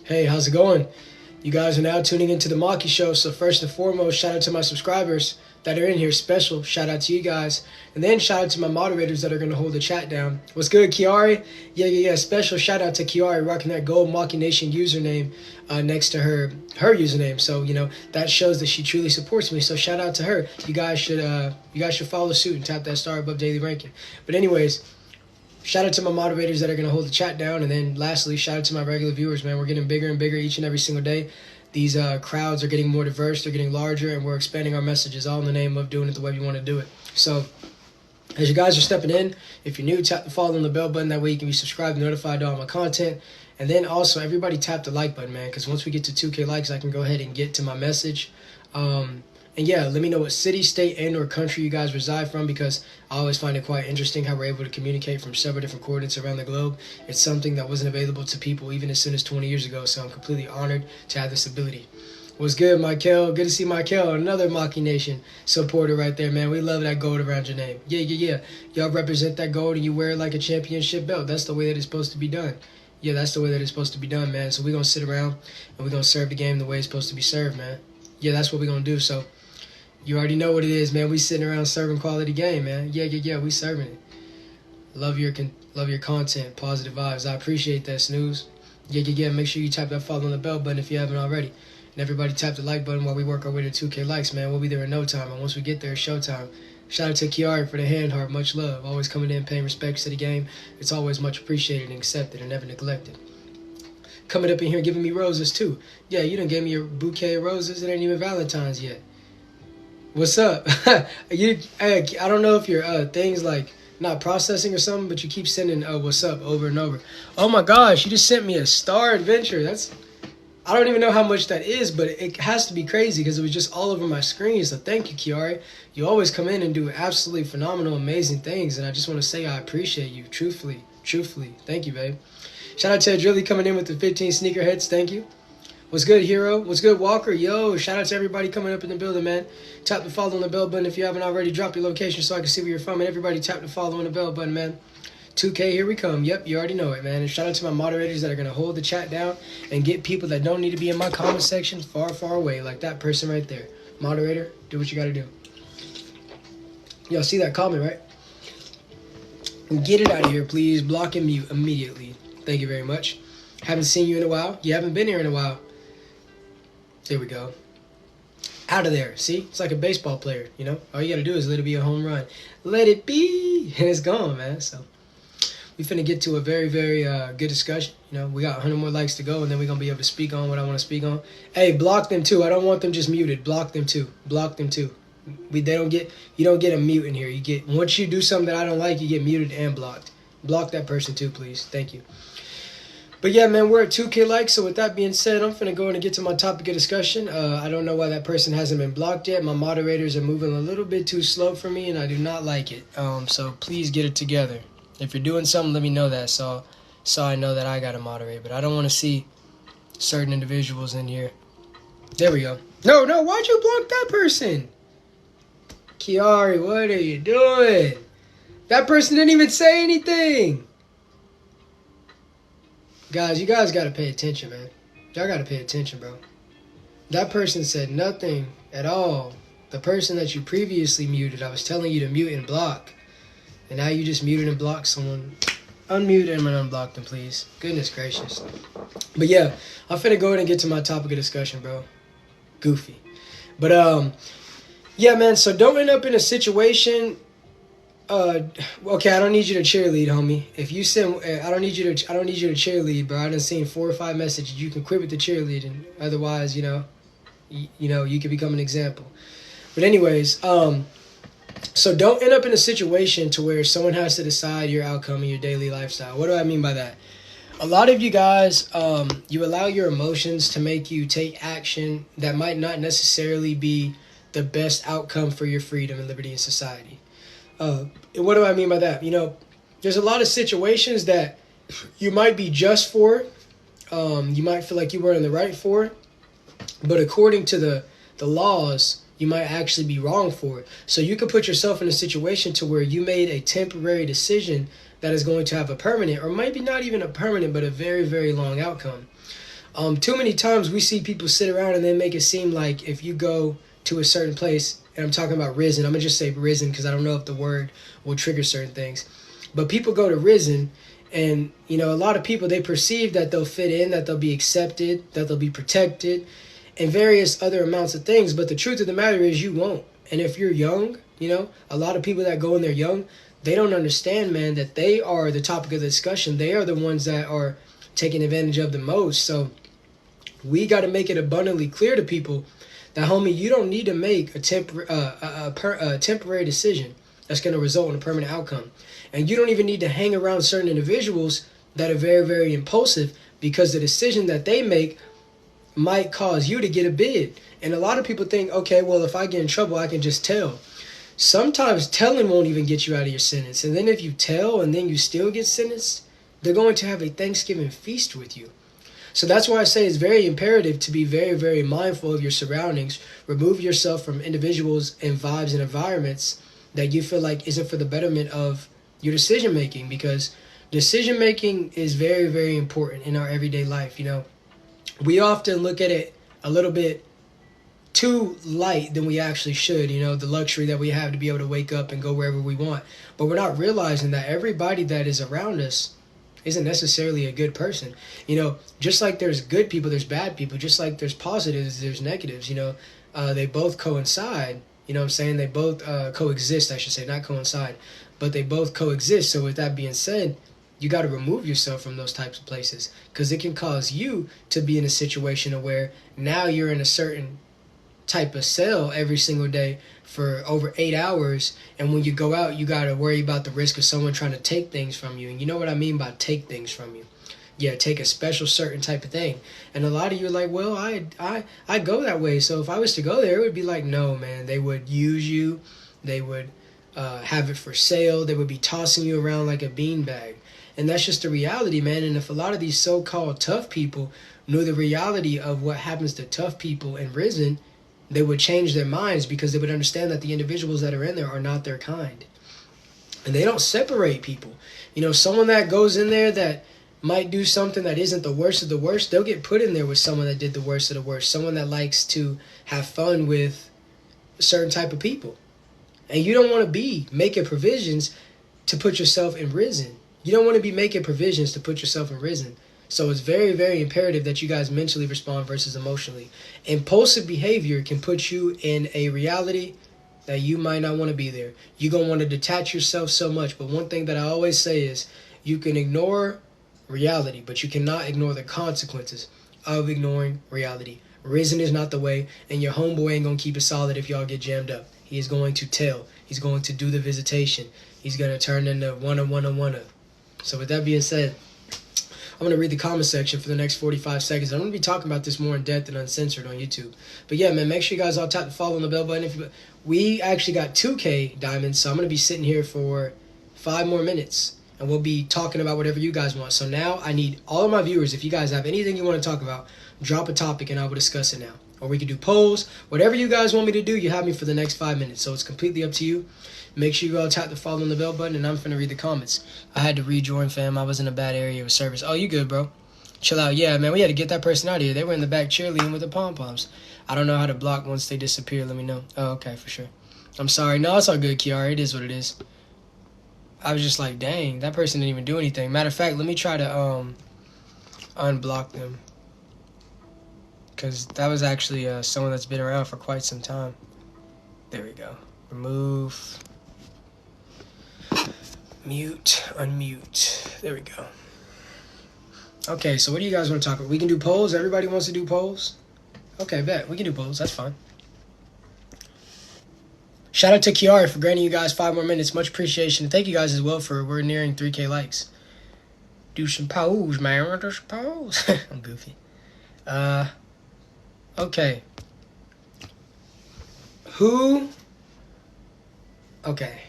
Hey, how's it going? You guys are now tuning into the Maki Show, so first and foremost, shout out to my subscribers that are in here. Special shout out to you guys. And then shout out to my moderators that are going to hold the chat down. What's good, Kiari? Yeah. Special shout out to Kiari rocking that gold Maki Nation username next to her username. So, that shows that she truly supports me. So shout out to her. You guys should follow suit and tap that star above daily ranking. But anyways, shout out to my moderators that are going to hold the chat down. And then lastly, shout out to my regular viewers, man. We're getting bigger and bigger each and every single day. These crowds are getting more diverse. They're getting larger. And we're expanding our messages all in the name of doing it the way we want to do it. So as you guys are stepping in, if you're new, tap the follow and the bell button. That way you can be subscribed and notified to all my content. And then also, everybody tap the like button, man. Because once we get to 2K likes, I can go ahead and get to my message. And yeah, let me know what city, state, and or country you guys reside from, because I always find it quite interesting how we're able to communicate from several different coordinates around the globe. It's something that wasn't available to people even as soon as 20 years ago, so I'm completely honored to have this ability. What's good, Michael? Good to see Michael, another Maki Nation supporter right there, man. We love that gold around your name. Yeah. Y'all represent that gold and you wear it like a championship belt. That's the way that it's supposed to be done. Yeah, that's the way that it's supposed to be done, man. So we're going to sit around and we're going to serve the game the way it's supposed to be served, man. Yeah, that's what we're going to do, so you already know what it is, man. We sitting around serving quality game, man. Yeah. We serving it. Love your content, positive vibes. I appreciate that, Snooze. Yeah. Make sure you tap that follow on the bell button if you haven't already. And everybody tap the like button while we work our way to 2K likes, man. We'll be there in no time. And once we get there, it's showtime. Shout out to Kiara for the hand heart. Much love. Always coming in, paying respects to the game. It's always much appreciated and accepted and never neglected. Coming up in here giving me roses, too. Yeah, you done gave me a bouquet of roses. It ain't even Valentine's yet. What's up? I don't know if your thing's like not processing or something, but you keep sending what's up over and over. Oh my gosh, you just sent me a star adventure. I don't even know how much that is, but it has to be crazy because it was just all over my screen. So thank you, Kiari. You always come in and do absolutely phenomenal, amazing things, and I just want to say I appreciate you, truthfully. Thank you, babe. Shout out to Adrilli coming in with the 15 sneakerheads. Thank you. What's good, Hero? What's good, Walker? Yo, shout out to everybody coming up in the building, man. Tap the follow on the bell button if you haven't already. Drop your location so I can see where you're from. And everybody tap the follow on the bell button, man. 2K, here we come. Yep, you already know it, man. And shout out to my moderators that are going to hold the chat down and get people that don't need to be in my comment section far, far away, like that person right there. Moderator, do what you got to do. Y'all see that comment, right? Get it out of here, please. Block and mute immediately. Thank you very much. Haven't seen you in a while. You haven't been here in a while. There we go. Out of there. See? It's like a baseball player, All you got to do is let it be a home run. Let it be. And it's gone, man. So we finna get to a very, very good discussion. We got 100 more likes to go, and then we're going to be able to speak on what I want to speak on. Hey, block them too. I don't want them just muted. Block them too. You don't get a mute in here. Once you do something that I don't like, you get muted and blocked. Block that person too, please. Thank you. But yeah, man, we're at 2K likes, so with that being said, I'm finna go in and get to my topic of discussion. I don't know why that person hasn't been blocked yet. My moderators are moving a little bit too slow for me, and I do not like it. So please get it together. If you're doing something, let me know that, so I know that I gotta moderate. But I don't want to see certain individuals in here. There we go. No, why'd you block that person? Kiari, what are you doing? That person didn't even say anything. Guys, you guys got to pay attention, man. Y'all got to pay attention, bro. That person said nothing at all. The person that you previously muted, I was telling you to mute and block. And now you just muted and blocked someone. Unmute them and unblock them, please. Goodness gracious. But yeah, I'm finna go ahead and get to my topic of discussion, bro. Goofy. But, yeah, man, so don't end up in a situation... okay, I don't need you to cheerlead, homie. If you send, I don't need you to cheerlead, bro. I done seen 4 or 5 messages. You can quit with the cheerleading. Otherwise, you could become an example. But anyways, so don't end up in a situation to where someone has to decide your outcome in your daily lifestyle. What do I mean by that? A lot of you guys, you allow your emotions to make you take action that might not necessarily be the best outcome for your freedom and liberty in society. What do I mean by that? There's a lot of situations that you might be just for. You might feel like you were in the right for. But according to the laws, you might actually be wrong for it. So you could put yourself in a situation to where you made a temporary decision that is going to have a permanent, or maybe not even a permanent, but a very, very long outcome. Too many times we see people sit around and then make it seem like if you go to a certain place, and I'm talking about risen, I'm going to just say risen because I don't know if the word will trigger certain things. But people go to risen, and, you know, a lot of people, they perceive that they'll fit in, that they'll be accepted, that they'll be protected, and various other amounts of things. But the truth of the matter is you won't. And if you're young, you know, a lot of people that go in there young, they don't understand, man, that they are the topic of the discussion. They are the ones that are taking advantage of the most. So we got to make it abundantly clear to people that, homie, you don't need to make a temporary decision that's going to result in a permanent outcome. And you don't even need to hang around certain individuals that are very, very impulsive, because the decision that they make might cause you to get a bid. And a lot of people think, okay, well, if I get in trouble, I can just tell. Sometimes telling won't even get you out of your sentence. And then if you tell and then you still get sentenced, they're going to have a Thanksgiving feast with you. So that's why I say it's very imperative to be very, very mindful of your surroundings. Remove yourself from individuals and vibes and environments that you feel like isn't for the betterment of your decision making, because decision making is very, very important in our everyday life. You know, we often look at it a little bit too light than we actually should, you know, the luxury that we have to be able to wake up and go wherever we want. But we're not realizing that everybody that is around us isn't necessarily a good person. You know, just like there's good people, there's bad people. Just like there's positives, there's negatives. You know, they both coincide. You know what I'm saying? They both coexist, I should say, not coincide. But they both coexist. So with that being said, you got to remove yourself from those types of places, because it can cause you to be in a situation where now you're in a certain type of cell every single day for over 8 hours, and when you go out, you got to worry about the risk of someone trying to take things from you. And you know what I mean by take things from you? Yeah, take a special certain type of thing. And a lot of you are like, well, I go that way, so if I was to go there, it would be like, no, man. They would use you. They would have it for sale. They would be tossing you around like a beanbag. And that's just the reality, man. And if a lot of these so-called tough people knew the reality of what happens to tough people in prison, they would change their minds, because they would understand that the individuals that are in there are not their kind. And they don't separate people. You know, someone that goes in there that might do something that isn't the worst of the worst, they'll get put in there with someone that did the worst of the worst. Someone that likes to have fun with a certain type of people. And you don't want to be making provisions to put yourself in prison. You don't want to be making provisions to put yourself in prison. So it's very, very imperative that you guys mentally respond versus emotionally. Impulsive behavior can put you in a reality that you might not want to be there. You're going to want to detach yourself so much. But one thing that I always say is, you can ignore reality, but you cannot ignore the consequences of ignoring reality. Risen is not the way, and your homeboy ain't going to keep it solid if y'all get jammed up. He is going to tell. He's going to do the visitation. He's going to turn into one. So with that being said, I'm going to read the comment section for the next 45 seconds. I'm going to be talking about this more in depth and uncensored on YouTube. But yeah, man, make sure you guys all tap the follow on the bell button. We actually got 2K diamonds, so I'm going to be sitting here for 5 more minutes, and we'll be talking about whatever you guys want. So now I need all of my viewers, if you guys have anything you want to talk about, drop a topic and I will discuss it now. Or we can do polls. Whatever you guys want me to do, you have me for the next 5 minutes. So it's completely up to you. Make sure you all tap the follow on the bell button, and I'm finna read the comments. I had to rejoin, fam. I was in a bad area with service. Oh, you good, bro? Chill out. Yeah, man, we had to get that person out of here. They were in the back cheerleading with the pom-poms. I don't know how to block once they disappear. Let me know. Oh, okay, for sure. I'm sorry. No, it's all good, Kiara. It is what it is. I was just like, dang, that person didn't even do anything. Matter of fact, let me try to unblock them, because that was actually someone that's been around for quite some time. There we go. Remove. Mute, unmute. There we go. Okay, so what do you guys want to talk about? We can do polls. Everybody wants to do polls? Okay, bet. We can do polls. That's fine. Shout out to Kiara for granting you guys 5 more minutes. Much appreciation. Thank you guys as well for, we're nearing 3K likes. Do some polls, man. Do some polls. I'm goofy. Okay. Who? Okay.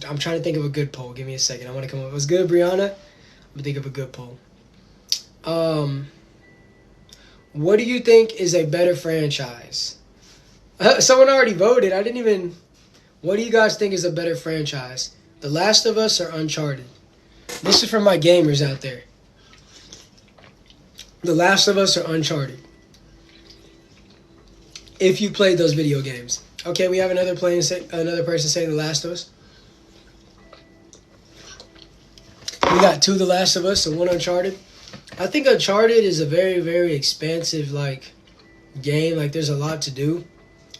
I'm trying to think of a good poll. Give me a second. I want to come up. What's good, Brianna? I'm gonna think of a good poll. What do you think is a better franchise? Someone already voted. I didn't even. What do you guys think is a better franchise? The Last of Us or Uncharted? This is for my gamers out there. The Last of Us or Uncharted? If you played those video games. Okay, we have another person saying The Last of Us. We got 2 The Last of Us and 1 Uncharted. I think Uncharted is a very, very expansive game. There's a lot to do,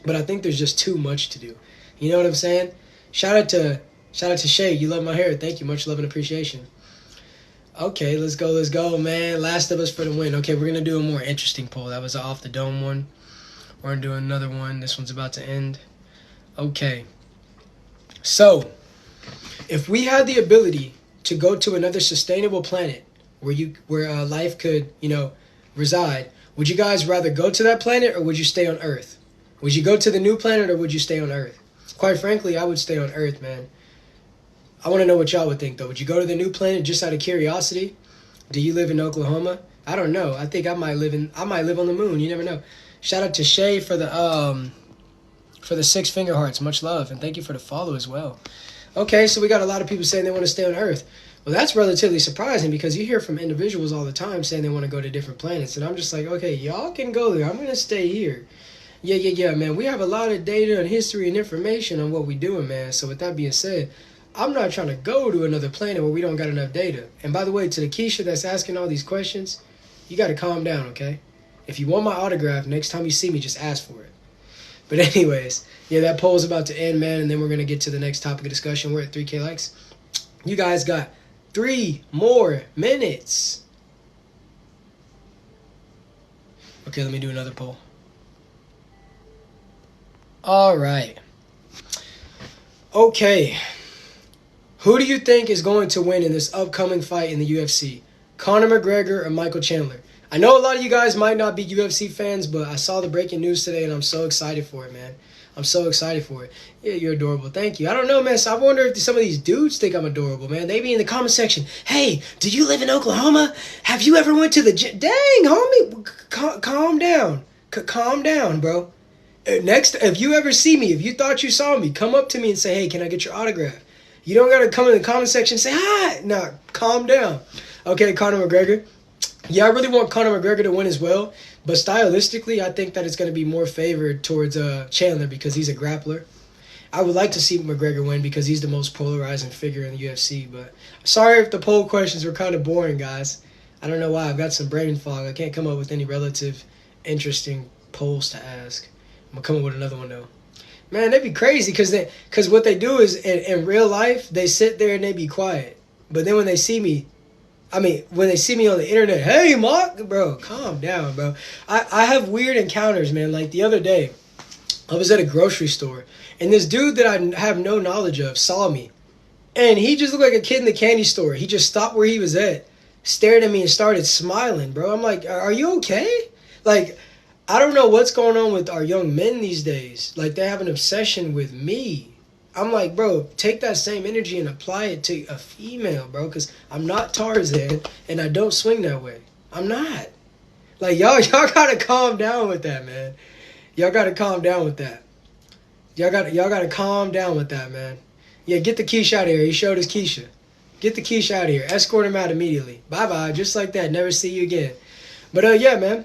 but I think there's just too much to do. You know what I'm saying? Shout out to Shay. You love my hair. Thank you. Much love and appreciation. Okay, let's go, man. Last of Us for the win. Okay, we're gonna do a more interesting poll. That was an off the dome one. We're gonna do another one. This one's about to end. Okay. So, if we had the ability to go to another sustainable planet where life could, reside, would you guys rather go to that planet or would you stay on Earth? Would you go to the new planet or would you stay on Earth? Quite frankly, I would stay on Earth, man. I want to know what y'all would think, though. Would you go to the new planet just out of curiosity? Do you live in Oklahoma? I don't know. I think I might live on the moon. You never know. Shout out to Shay for the 6 finger hearts. Much love, and thank you for the follow as well. Okay, so we got a lot of people saying they want to stay on Earth. Well, that's relatively surprising because you hear from individuals all the time saying they want to go to different planets, and I'm just like, okay, y'all can go there. I'm gonna stay here. Yeah, man. We have a lot of data and history and information on what we're doing, man. So with that being said, I'm not trying to go to another planet where we don't got enough data. And by the way, to the Keisha that's asking all these questions, you got to calm down, okay? If you want my autograph, next time you see me, just ask for it. But anyways, yeah, that poll's about to end, man, and then we're going to get to the next topic of discussion. We're at 3K likes. You guys got 3 more minutes. Okay, let me do another poll. All right. Okay. Who do you think is going to win in this upcoming fight in the UFC? Conor McGregor or Michael Chandler? I know a lot of you guys might not be UFC fans, but I saw the breaking news today and I'm so excited for it, man. I'm so excited for it. Yeah, you're adorable. Thank you. I don't know, man. So I wonder if some of these dudes think I'm adorable, man. They be in the comment section. Hey, do you live in Oklahoma? Have you ever went to the gym? Dang, homie. Calm down. Calm down, bro. Next, if you ever see me, if you thought you saw me, come up to me and say, hey, can I get your autograph? You don't got to come in the comment section and say, hi. Nah, calm down. Okay, Conor McGregor. Yeah, I really want Conor McGregor to win as well. But stylistically, I think that it's going to be more favored towards Chandler because he's a grappler. I would like to see McGregor win because he's the most polarizing figure in the UFC. But sorry if the poll questions were kind of boring, guys. I don't know why. I've got some brain fog. I can't come up with any relative interesting polls to ask. I'm going to come up with another one, though. Man, they'd be crazy because what they do is in real life, they sit there and they be quiet. But then when they see me on the internet, hey, Mark, bro, calm down, bro. I have weird encounters, man. Like the other day, I was at a grocery store, and this dude that I have no knowledge of saw me. And he just looked like a kid in the candy store. He just stopped where he was at, stared at me, and started smiling, bro. I'm like, are you okay? Like, I don't know what's going on with our young men these days. Like, they have an obsession with me. I'm like, bro, take that same energy and apply it to a female, bro, because I'm not Tarzan, and I don't swing that way. I'm not. Like, y'all got to calm down with that, man. Y'all got to calm down with that. Y'all got to calm down with that, man. Yeah, get the Keisha out of here. He showed his Keisha. Get the Keisha out of here. Escort him out immediately. Bye-bye. Just like that. Never see you again. But, yeah, man.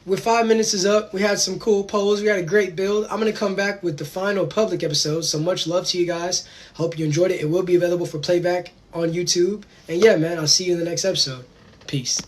With 5 minutes is up. We had some cool polls. We had a great build. I'm going to come back with the final public episode. So much love to you guys. Hope you enjoyed it. It will be available for playback on YouTube. And, yeah, man, I'll see you in the next episode. Peace.